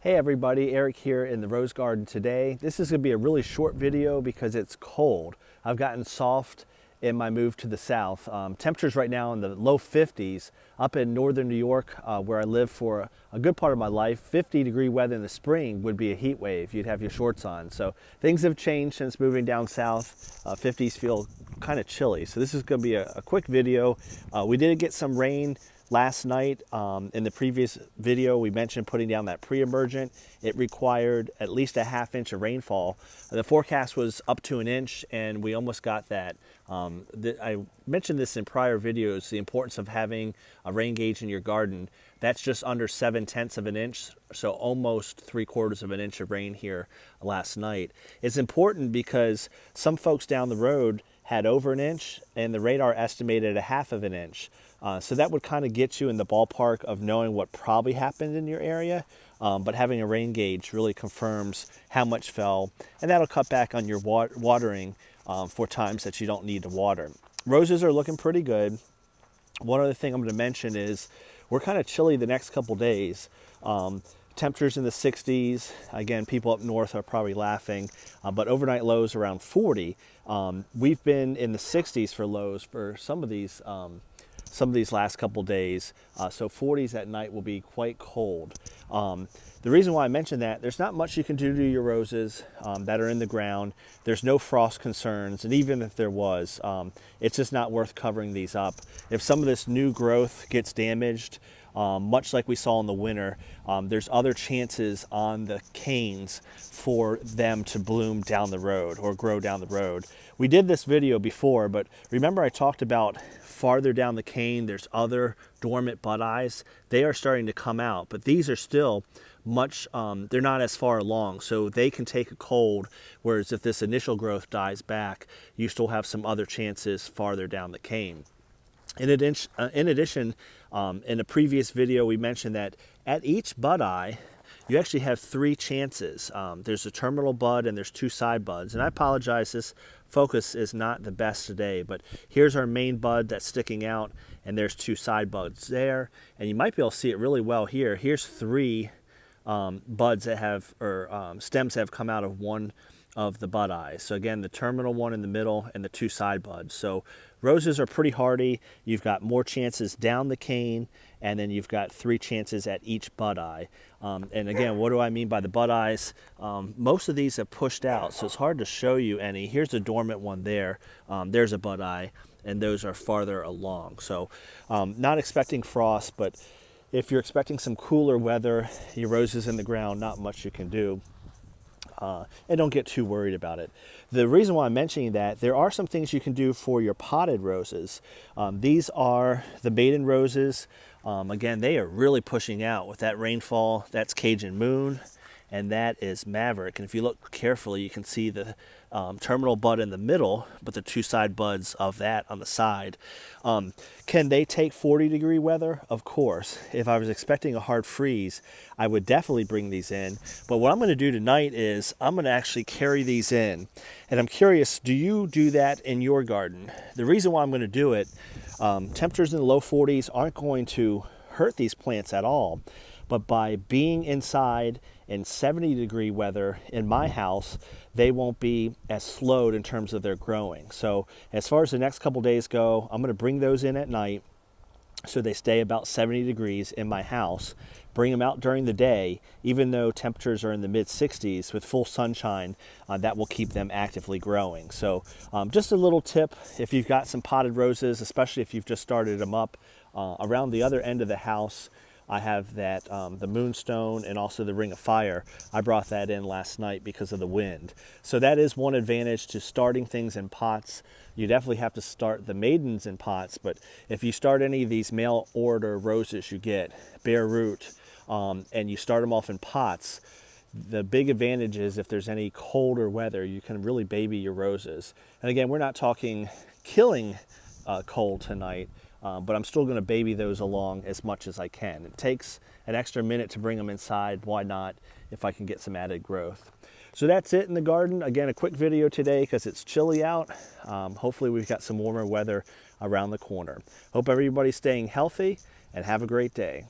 Hey everybody, Eric here in the rose garden today. This is going to be a really short video because it's cold. I've gotten soft in my move to the south. Temperatures right now in the low 50s. Up in northern New York, where I lived for a good part of my life, 50-degree weather in the spring would be a heat wave. You'd have your shorts on. So things have changed since moving down south. 50s feel kind of chilly. So this is going to be a quick video. We did get some rain last night. In the previous video, we mentioned putting down that pre-emergent. It required at least a ½ inch of rainfall. The forecast was up to an inch, and we almost got that. I mentioned this in prior videos, the importance of having a rain gauge in your garden. That's just under 7/10 of an inch, so almost 3/4 of an inch of rain here last night. It's important because some folks down the road had over an inch, and the radar estimated a ½ of an inch. So that would kind of get you in the ballpark of knowing what probably happened in your area. But having a rain gauge really confirms how much fell, and that'll cut back on your watering for times that you don't need to water. Roses are looking pretty good. One other thing I'm going to mention is we're kind of chilly the next couple days. Temperatures in the 60s. Again, people up north are probably laughing, but overnight lows around 40. We've been in the 60s for lows for some of these last couple days. So 40s at night will be quite cold. The reason why I mentioned that, there's not much you can do to your roses that are in the ground. There's no frost concerns, and even if there was, it's just not worth covering these up. If some of this new growth gets damaged, much like we saw in the winter, there's other chances on the canes for them to bloom down the road or grow down the road. We did this video before, but remember I talked about farther down the cane, there's other dormant bud eyes. They are starting to come out, but these are still much, they're not as far along, so they can take a cold, whereas if this initial growth dies back, you still have some other chances farther down the cane. In addition, in a previous video, we mentioned that at each bud eye, you actually have 3 chances. There's a terminal bud and there's 2 side buds. And I apologize, this focus is not the best today, but here's our main bud that's sticking out, and there's 2 side buds there. And you might be able to see it really well here. Here's 3 buds that have, or stems that have come out of one of the bud eyes. So again, the terminal one in the middle and the 2 side buds. So roses are pretty hardy. You've got more chances down the cane, and then you've got 3 chances at each bud eye. And again, what do I mean by the bud eyes? Most of these have pushed out, so it's hard to show you any. Here's a dormant one there. There's a bud eye, and those are farther along. So not expecting frost, but if you're expecting some cooler weather, your roses in the ground, not much you can do. And don't get too worried about it. The reason why I'm mentioning that, there are some things you can do for your potted roses. These are the maiden roses. Again, they are really pushing out with that rainfall. That's Cajun Moon, and that is Maverick. And if you look carefully, you can see the terminal bud in the middle, but the 2 side buds of that on the side. Can they take 40-degree weather? Of course. If I was expecting a hard freeze, I would definitely bring these in. But what I'm going to do tonight is I'm going to actually carry these in. And I'm curious, do you do that in your garden? The reason why I'm going to do it, temperatures in the low 40s aren't going to hurt these plants at all. But by being inside in 70-degree weather in my house, they won't be as slowed in terms of their growing. So as far as the next couple days go, I'm going to bring those in at night so they stay about 70 degrees in my house. Bring them out during the day, even though temperatures are in the mid-60s with full sunshine, that will keep them actively growing. So just a little tip, if you've got some potted roses, especially if you've just started them up, around the other end of the house, I have that, the Moonstone and also the Ring of Fire. I brought that in last night because of the wind. So that is one advantage to starting things in pots. You definitely have to start the maidens in pots, but if you start any of these mail order roses you get, bare root, and you start them off in pots, the big advantage is if there's any colder weather, you can really baby your roses. And again, we're not talking killing cold tonight. But I'm still going to baby those along as much as I can. It takes an extra minute to bring them inside. Why not if I can get some added growth? So that's it in the garden. Again, a quick video today because it's chilly out. Hopefully we've got some warmer weather around the corner. Hope everybody's staying healthy, and have a great day.